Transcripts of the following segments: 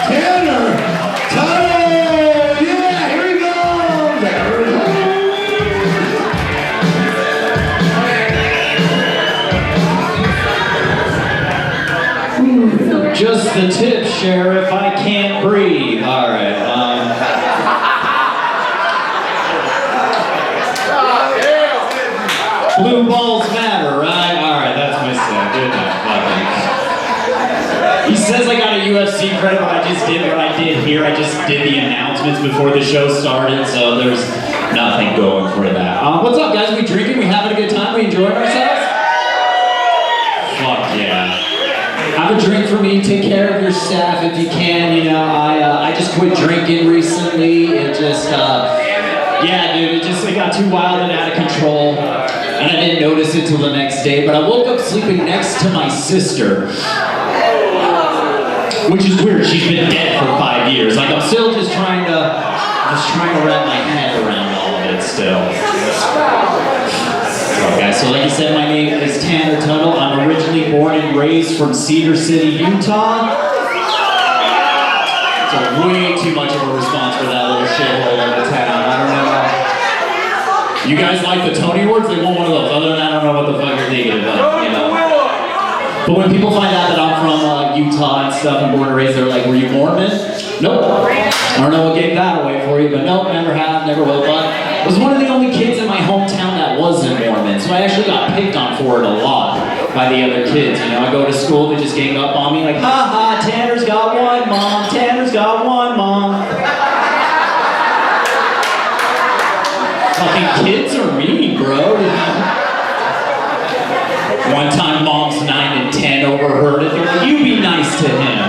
Tanner! Tuttle! Yeah, here he goes! Just the tip, Sheriff. I can't breathe. All right. Blue balls matter, right? All right, that's my set. Good enough. He says I got a UFC credit, but I just did what I did here. I just did the announcements before the show started, so there's nothing going for that. What's up, guys? We drinking? We having a good time? We enjoying ourselves? Fuck yeah. Have a drink for me. Take care of your staff if you can. You know, I just quit drinking recently. It just, yeah, dude, it got too wild and out of control. And I didn't notice it till the next day, but I woke up sleeping next to my sister. Which is weird, she's been dead for 5 years. Like, I'm still just trying to wrap my head around all of it still. Okay, so like you said, my name is Tanner Tuttle. I'm originally born and raised from Cedar City, Utah. It's way too much of a response for that little shithole of a town. I don't know. You guys like the Tony Awards? They want one of those. Other than that, I don't know what the fuck you're thinking about, you know. But when people find out that I'm from Utah and stuff and born and raised, they're like, were you Mormon? Nope. I don't know what gave that away for you, but nope, never have, never will. But I was one of the only kids in my hometown that wasn't Mormon, so I actually got picked on for it a lot by the other kids. You know, I go to school, they just gang up on me like, ha ha, Tanner's got one, Mom. Tanner's got one, Mom. Fucking kids are mean, bro. One time, Mom's 9 and 10 overheard it. They're like, you be nice to him.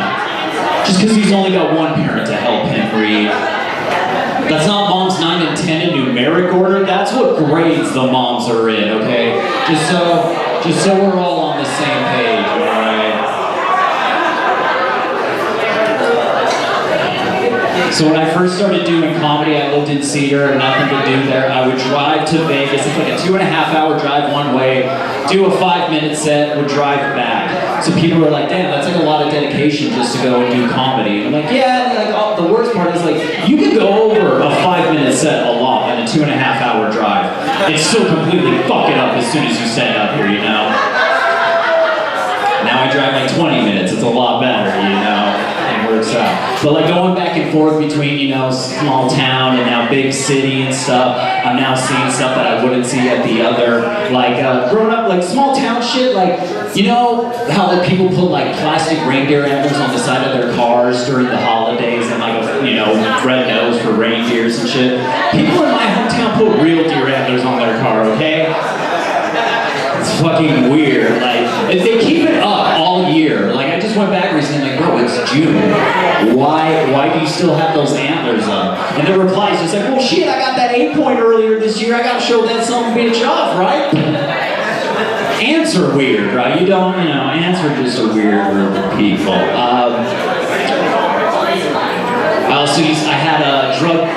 Just because he's only got one parent to help him read. That's not Mom's 9 and 10 in numeric order. That's what grades the moms are in, okay? Just so we're all on the same page, all right? So when I first started doing comedy, I lived in Cedar, nothing to do there. I would drive to Vegas. It's like a 2.5-hour drive one way, do a 5-minute set, would drive back. So people were like, damn, that's like a lot of dedication just to go and do comedy. And I'm like, yeah, like the worst part is like, you can go over a 5-minute set a lot in a 2.5-hour drive. And still completely fuck it up as soon as you stand up here, you know? Now I drive like 20 minutes, it's a lot better, you know? Works out. But like going back and forth between, you know, small town and now big city and stuff, I'm now seeing stuff that I wouldn't see at the other. Like growing up, like small town shit, like, you know how like people put like plastic reindeer antlers on the side of their cars during the holidays and like, you know, red nose for reindeers and shit? People in my hometown put real deer antlers on their car, okay? It's fucking weird. Like, they keep it up all year. Like, I just went back recently, like, bro, it's June. Why do you still have those antlers up? And the reply is just like, well, shit, I got that 8-point earlier this year. I gotta show that son of a bitch off, right? Ants are weird, right? You don't, you know, ants are just a weird group of people. I had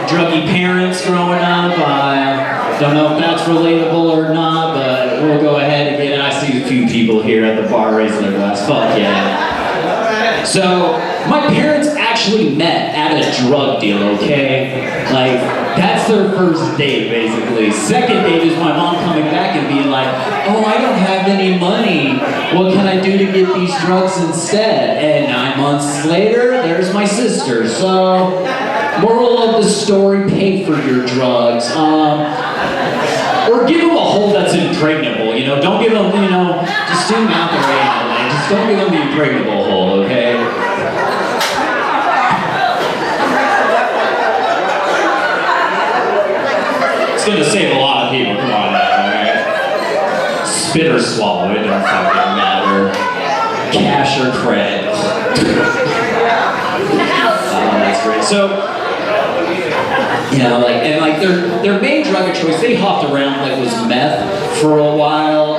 druggy parents growing up. I don't know if that's relatable or not, but we'll go ahead and get it. I see a few people here at the bar raising their glass. Fuck yeah. So, my parents actually met at a drug deal, okay? Like, that's their first date, basically. Second date is my mom coming back and being like, oh, I don't have any money. What can I do to get these drugs instead? And 9 months later, there's my sister. So, moral of the story, pay for your drugs. Or give them a hole that's impregnable, you know? Don't give them, you know, just do mouth or anal, man. Just don't give them the impregnable hole, okay? It's gonna save a lot of people, come on now, alright? Spit or swallow, it don't fucking matter. Cash or credit. That's great. So, you know, like, and like their main drug of choice, they hopped around like was meth for a while,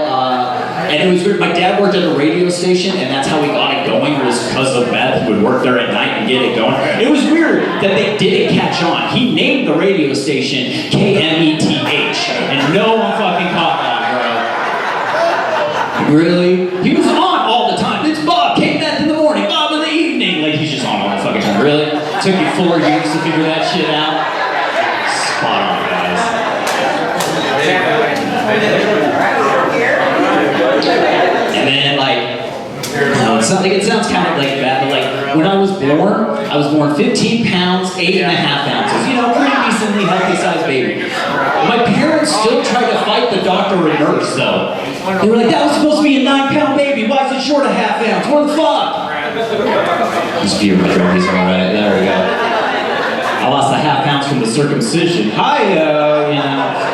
and it was weird. My dad worked at a radio station, and that's how we got it going, was because of meth. He would work there at night and get it going. It was weird that they didn't catch on. He named the radio station KMETH, and no one fucking caught on, bro. Really? He was on all the time. It's Bob, K-Meth in the morning, Bob in the evening. Like, he's just on all the fucking time. Really? Took you 4 years to figure that shit out? Spot on, guys. And then, like, it sounds kind of like bad, but like, when I was born 15 pounds, 8.5 ounces. You know, pretty decently healthy sized baby. My parents still tried to fight the doctor and nurse, though. They were like, that was supposed to be a 9-pound baby. Why is it short a half ounce? What the fuck? Just be alright. There we go. I lost a half ounce from the circumcision. You know.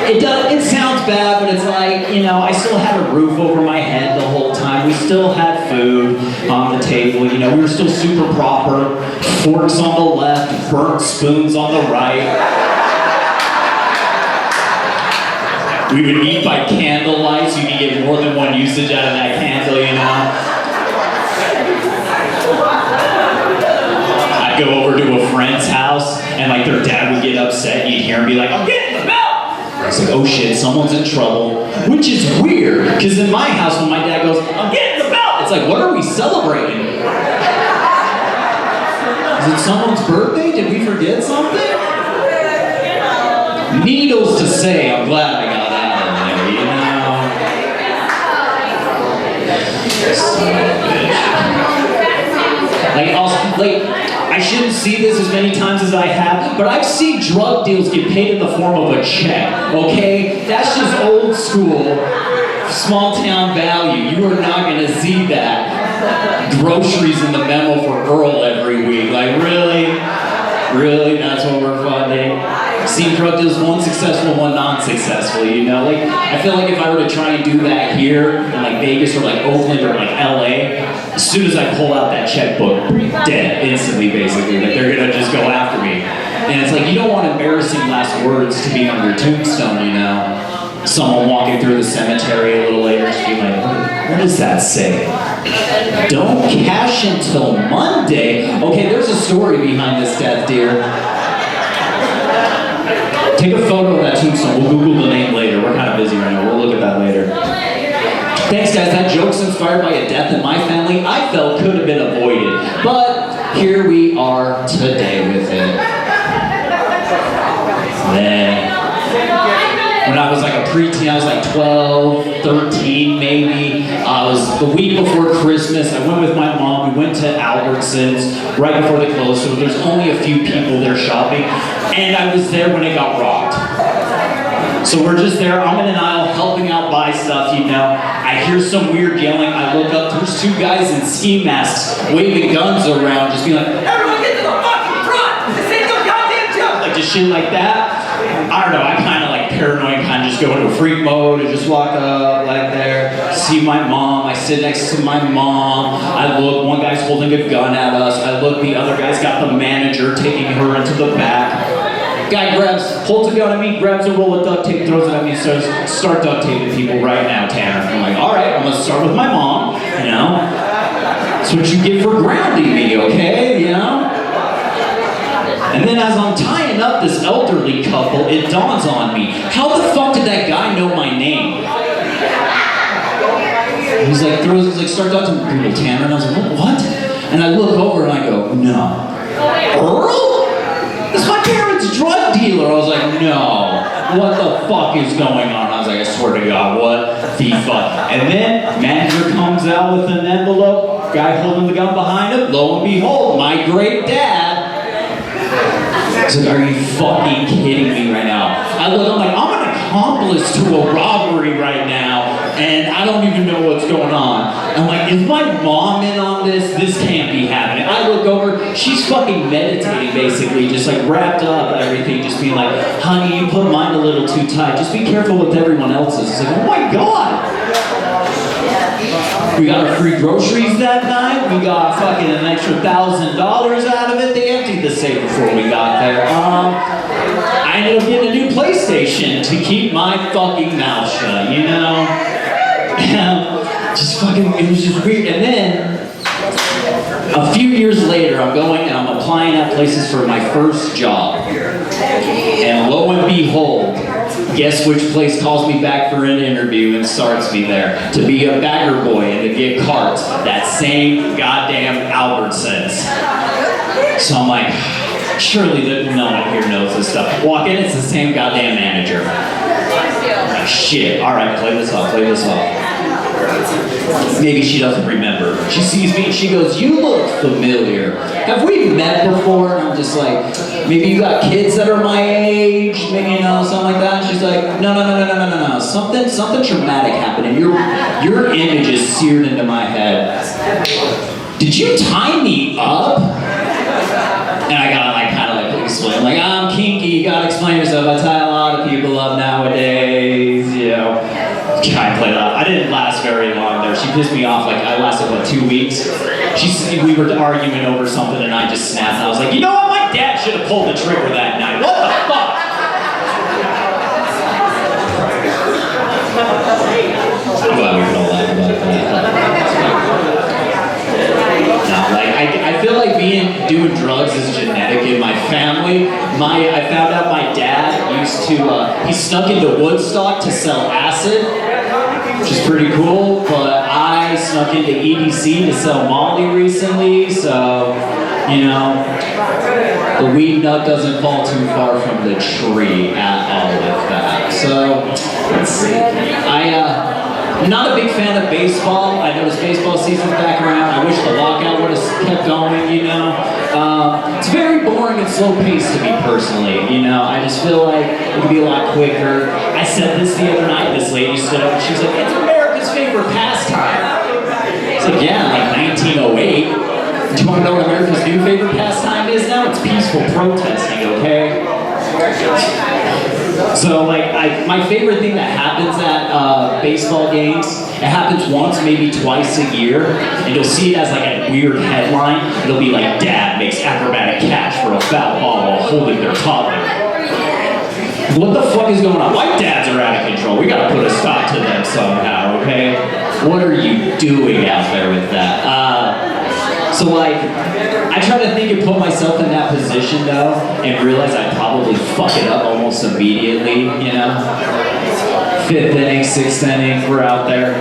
It sounds bad, but it's like, you know, I still had a roof over my head the whole time. We still had food on the table. You know, we were still super proper. Forks on the left, burnt spoons on the right. We would eat by candlelight, so you could get more than one usage out of that candle, you know. I'd go over to a friend's house, and like their dad would get upset, and you'd hear him be like, I'm getting the belt! I was like, oh shit, someone's in trouble. Which is weird, because in my house, when my dad goes, I'm getting the belt! It's like, what are we celebrating? Is it someone's birthday? Did we forget something? Needless to say, I'm glad I got out of there, you know? Son of a bitch. I shouldn't see this as many times as I have, but I've seen drug deals get paid in the form of a check, okay? That's just old school, small town value. You are not gonna see that. Groceries in the memo for Earl every week. Like, really? Really? That's what we're funding? Seen drug deals, one successful, one non-successful, you know? Like, I feel like if I were to try and do that here in like Vegas or like Oakland or like LA, as soon as I pull out that checkbook, dead instantly basically. Like, they're gonna just go after me. And it's like, you don't want embarrassing last words to be on your tombstone, you know? Someone walking through the cemetery a little later just be like, what does that say? Don't cash until Monday. Okay, there's a story behind this death, dear. Take a photo of that tombstone. We'll Google the name later. We're kind of busy right now. We'll look at that later. Thanks, guys. That joke's inspired by a death in my family I felt could have been avoided. But here we are today with it. Then, when I was like a preteen, I was like 12, 13 maybe. I was the week before Christmas. I went with my mom. We went to Albertsons right before they closed, so there's only a few people there shopping. And I was there when it got robbed. So we're just there, I'm in an aisle helping out buy stuff, you know. I hear some weird yelling, I look up, there's 2 guys in ski masks waving guns around, just being like, everyone get to the fucking front! This ain't no goddamn joke! Like just shit like that. I don't know, I kind of like paranoid, kind of just go into freak mode and just walk up like there, see my mom, I sit next to my mom, I look, one guy's holding a gun at us, I look, the other guy's got the manager taking her into the back. Guy holds a gun at me, grabs a roll of duct tape, throws it at me, and says, start duct taping people right now, Tanner. I'm like, all right, I'm gonna start with my mom, you know? That's what you get for grounding me, okay, you know? And then as I'm tying up this elderly couple, it dawns on me, how the fuck did that guy know my name? He's like, start duct taping people, Tanner, and I was like, what? And I look over and I go, no. Earl? It's my parents' drug dealer. I was like, no. What the fuck is going on? I was like, I swear to God, what the fuck? And then manager comes out with an envelope, guy holding the gun behind him, lo and behold, my great dad. I was like, are you fucking kidding me right now? I'm like, I'm an accomplice to a robbery right now, and I don't even know what's going on. I'm like, is my mom in on this? This can't be happening. I look over, she's fucking meditating basically, just like wrapped up everything, just being like, honey, you put mine a little too tight. Just be careful with everyone else's. It's like, oh my God. We got our free groceries that night. We got fucking an extra $1,000 out of it. They emptied the safe before we got there. I ended up getting a new PlayStation to keep my fucking mouth shut, you know? Just fucking, it was just weird. And then, a few years later, I'm going and I'm applying at places for my first job. And lo and behold, Guess which place calls me back for an interview and starts me there? To be a bagger boy and to get carts. That same goddamn Albertsons. So I'm like, surely no one here knows this stuff. Walk in, it's the same goddamn manager. Shit, alright, play this off. Maybe she doesn't remember. She sees me and she goes, you look familiar. Have we met before? And I'm just like, maybe you got kids that are my age, maybe, you know, something like that. And she's like, no. Something traumatic happened and your image is seared into my head. Did you tie me up? And I gotta kind of explain, like, I'm kinky, you gotta explain yourself. I tie a lot of people up nowadays, you know. I played that. I didn't last very long there. She pissed me off, like, I lasted, 2 weeks? We were arguing over something and I just snapped and I was like, you know what, my dad should have pulled the trigger that night. What the fuck? I'm glad we could all laugh about that. No, I feel like doing drugs is genetic in my family. I found out my dad used to, he snuck into Woodstock to sell acid, which is pretty cool, but I snuck into EDC to sell Molly recently, so, you know, the weed nut doesn't fall too far from the tree at all with that. So, let's see. I'm not a big fan of baseball. I noticed baseball season's back around. I wish the lockout would have kept going, you know. It's very boring and slow paced to me personally, you know. I just feel like it could be a lot quicker. I said this the other night, this lady stood up and she was like, it's America's favorite pastime. It's like, yeah, like 1908. Do you want to know what America's new favorite pastime is now? It's peaceful protesting, okay? So, my favorite thing that happens at baseball games, it happens once, maybe twice a year, and you'll see it as a weird headline. It'll be like, dad makes acrobatic catch for a foul ball while holding their toddler. What the fuck is going on? White dads are out of control. We gotta put a stop to them somehow, okay? What are you doing out there with that? So I try to think and put myself in that position though, and realize I'd probably fuck it up almost immediately, you know? 5th inning, 6th inning, we're out there.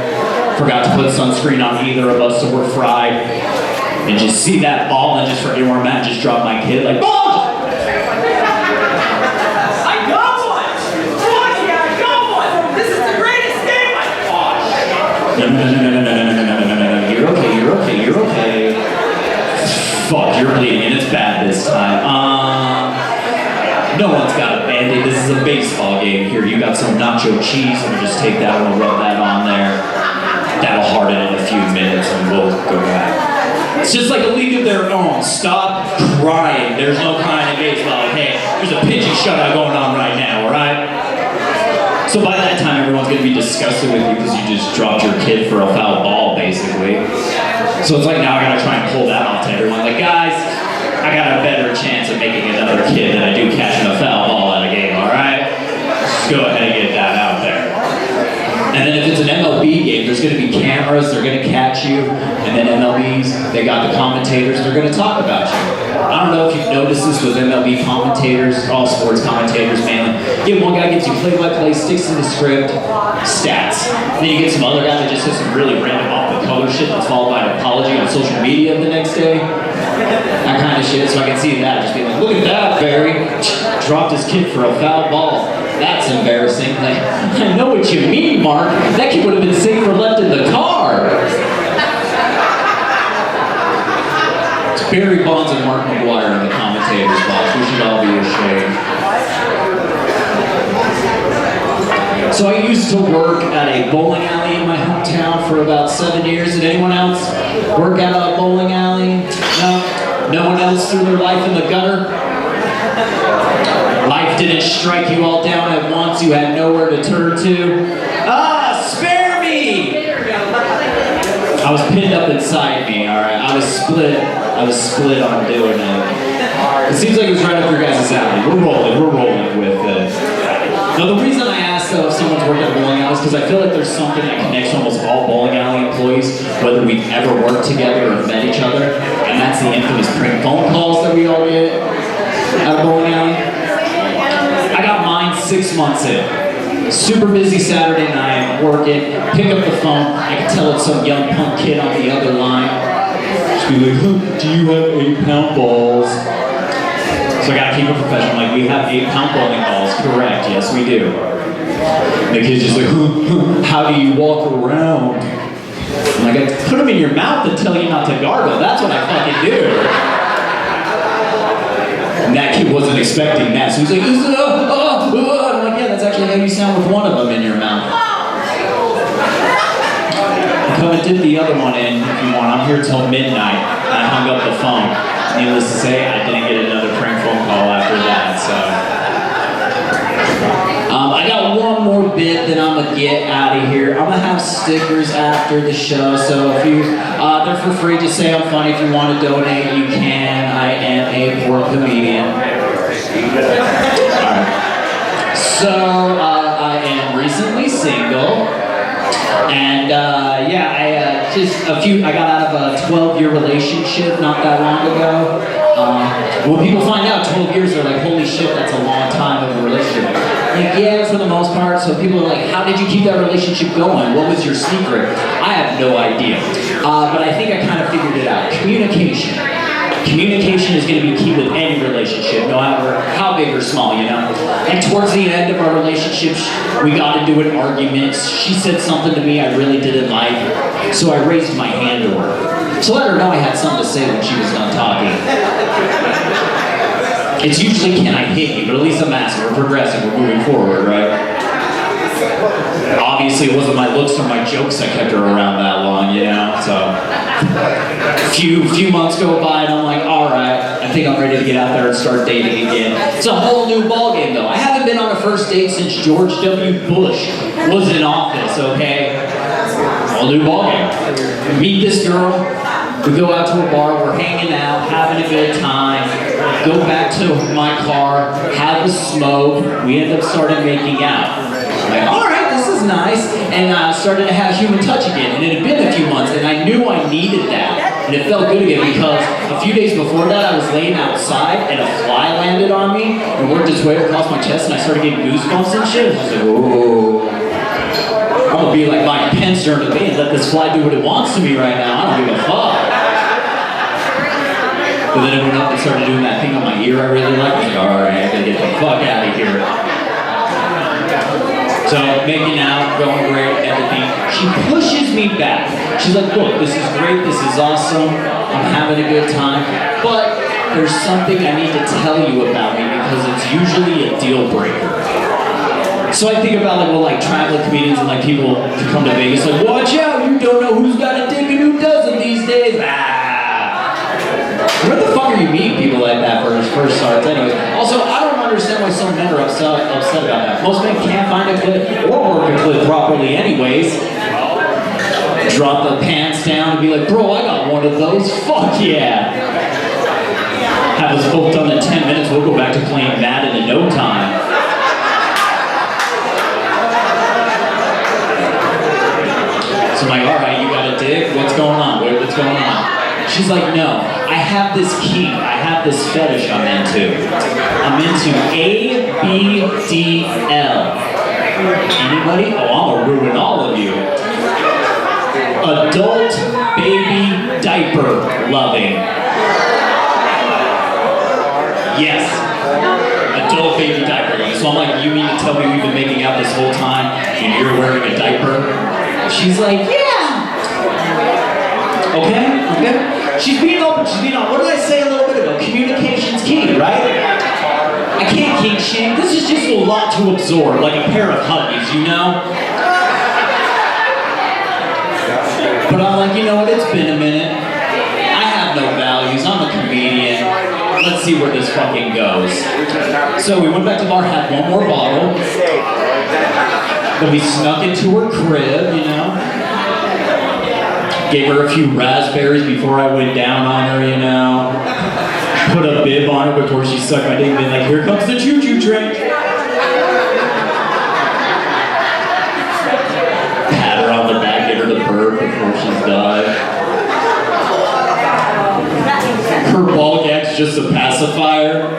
Forgot to put sunscreen on either of us, so we're fried. And just see that ball and just forget where I'm at, just drop my kid like, ball! I got one! Fuck yeah, I got one! This is the greatest game I've watched! No, you're okay. Fuck, you're bleeding and it's bad this time. No one's got a Band-Aid. This is a baseball game. Here, you got some nacho cheese and just take that one, rub that on there. That'll harden in a few minutes and we'll go back. It's just like a league of their own. Stop crying. There's no crying in baseball. Hey, there's a pitching shutout going on right now, alright? So by that time, everyone's going to be disgusted with you because you just dropped your kid for a foul ball, basically. So it's like now I gotta try and pull that off to everyone. Like, guys, I got a better chance of making another kid than I do catching a foul ball at a game, alright? Just go ahead and get that out there. And then if it's an MLB game, there's gonna be cameras, they're gonna catch you, and then MLBs, they got the commentators, they're gonna talk about you. I don't know if you've noticed this with MLB commentators, all sports commentators mainly. Yeah, one guy gives you play-by-play, sticks to the script, stats. And then you get some other guy that just says some really random off-the-color shit that's followed by an apology on social media the next day. That kind of shit, so I can see that. Just be like, look at that, Barry. Dropped his kid for a foul ball. That's embarrassing. Like, I know what you mean, Mark. That kid would have been safer left in the car. It's Barry Bonds and Mark McGuire in the commentator's box. We should all be ashamed. So I used to work at a bowling alley in my hometown for about 7 years. Did anyone else work at a bowling alley? No? No one else threw their life in the gutter? Life didn't strike you all down at once. You had nowhere to turn to. Spare me! I was pinned up inside me, alright? I was split on doing it. It seems like it was right up your guys' alley. We're rolling with it. Now the reason I asked though if someone's worked at a bowling alley is because I feel like there's something that connects almost all bowling alley employees, whether we've ever worked together or met each other, and that's the infamous prank phone calls that we all get at a bowling alley. I got mine 6 months in. Super busy Saturday night, working, pick up the phone, I can tell it's some young punk kid on the other line. Just be like, huh, do you have 8-pound balls? So I gotta keep it professional, like, we have 8-pound bowling balls, correct, yes we do. The kid's just like, how do you walk around? I'm like, I put them in your mouth and tell you not to gargle, that's what I fucking do. And that kid wasn't expecting that, so he's like, I'm like, yeah, that's actually how you sound with one of them in your mouth. I come and did the other one in, if you want. I'm here till midnight, and I hung up the phone. Needless to say, I didn't get another prank phone call after that, so. I got one more bit that I'm gonna get out of here. I'm gonna have stickers after the show, so if you, they're for free, just say I'm funny. If you want to donate, you can. I am a poor comedian. Alright. So, I am recently single, and I got out of a 12-year relationship not that long ago. When people find out 12 years, they're like, holy shit, that's a long time of a relationship. Like, yeah, for the most part. So people are like, how did you keep that relationship going? What was your secret? I have no idea. But I think I kind of figured it out. Communication. Communication is going to be key with any relationship, no matter how big or small, you know? And towards the end of our relationship, we got into an argument. She said something to me I really didn't like, so I raised my hand to her. To let her know I had something to say when she was done talking. It's usually, can I hit you? But at least I'm asking. We're progressive. We're moving forward, right? Obviously, it wasn't my looks or my jokes that kept her around that long, you know? So, few months go by, and I'm like, all right, I think I'm ready to get out there and start dating again. It's a whole new ballgame, though. I haven't been on a first date since George W. Bush was in office, okay? Whole new ballgame. Meet this girl. We go out to a bar, we're hanging out, having a good time, go back to my car, have a smoke, we end up starting making out. I'm like, alright, this is nice, and I started to have human touch again, and it had been a few months, and I knew I needed that, and it felt good again, because a few days before that, I was laying outside, and a fly landed on me, and worked its way across my chest, and I started getting goosebumps and shit. I was like, whoa. I'm gonna be like Mike Pence during the debate, let this fly do what it wants to me right now, I don't give a fuck. But then it went up and started doing that thing on my ear I really liked. I was like, alright, I gotta get the fuck out of here. So, making out, going great, everything. She pushes me back. She's like, look, this is great, this is awesome, I'm having a good time, but there's something I need to tell you about me because it's usually a deal breaker. So I think about traveling comedians and people to come to Vegas, like, watch out, you don't know who's got a dick and who doesn't these days. Where the fuck are you meeting people like that for his first starts anyways? Also, I don't understand why some men are upset about that. Most men can't find a clip or work a clip properly anyways. Drop the pants down and be like, bro, I got one of those, fuck yeah. Have us both done in 10 minutes, we'll go back to playing Madden in no time. So I'm like, alright, you got a dick? What's going on? What's going on? She's like, no, I have this key, I have this fetish I'm into. I'm into ABDL. Anybody? Oh, I'm gonna ruin all of you. Adult baby diaper loving. Yes. Adult baby diaper loving. So I'm like, you mean to tell me we've been making out this whole time and you're wearing a diaper? She's like, yeah. Okay. She's being open, she's being honest. What did I say a little bit ago? Communication's key, right? I can't kink shame. This is just a lot to absorb, like a pair of Huggies, you know? But I'm like, you know what? It's been a minute. I have no values. I'm a comedian. Let's see where this fucking goes. So we went back to the bar, had one more bottle. Then we snuck into her crib, you know? Gave her a few raspberries before I went down on her, you know. Put a bib on her before she sucked my dick and been like, here comes the choo-choo train. Pat her on the back, get her to burp before she's done. Her ball gag's just a pacifier.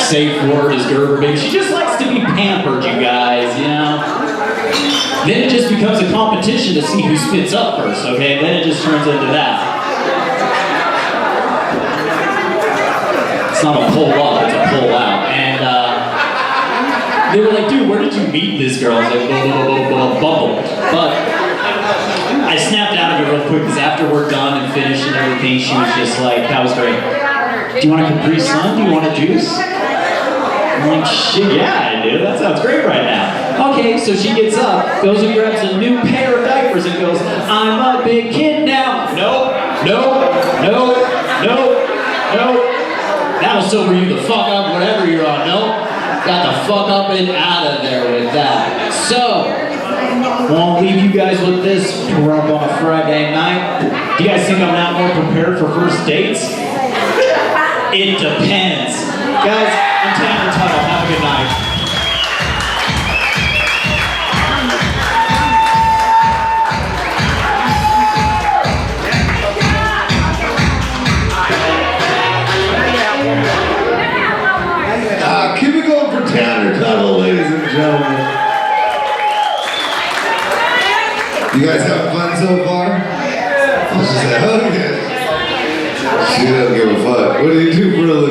safe word is Gerber, baby. She just likes to be pampered, you guys, you know? Then it just becomes a competition to see who spits up first, okay? Then it just turns into that. It's not a pull up, it's a pull out. And they were like, dude, where did you meet this girl? I was like, Bumble. But I snapped out of it real quick because after we're done and finished and everything, she was just like, that was great. Do you want a Capri Sun? Do you want a juice? I'm like, shit, yeah, I do. That sounds great right now. Okay, so she gets up, goes and grabs a new pair of diapers and goes, I'm a big kid now. No. That'll sober you the fuck up, whatever you're on. No. Got the fuck up and out of there with that. So, won't leave you guys with this Pahrump on a Friday night. Do you guys think I'm not more prepared for first dates? It depends. Guys, I'm Tuttle. Have a good night. Keep it going for Tuttle, ladies and gentlemen. You guys having fun so far? She said, oh yeah. She doesn't give a fuck. What do you do for a living?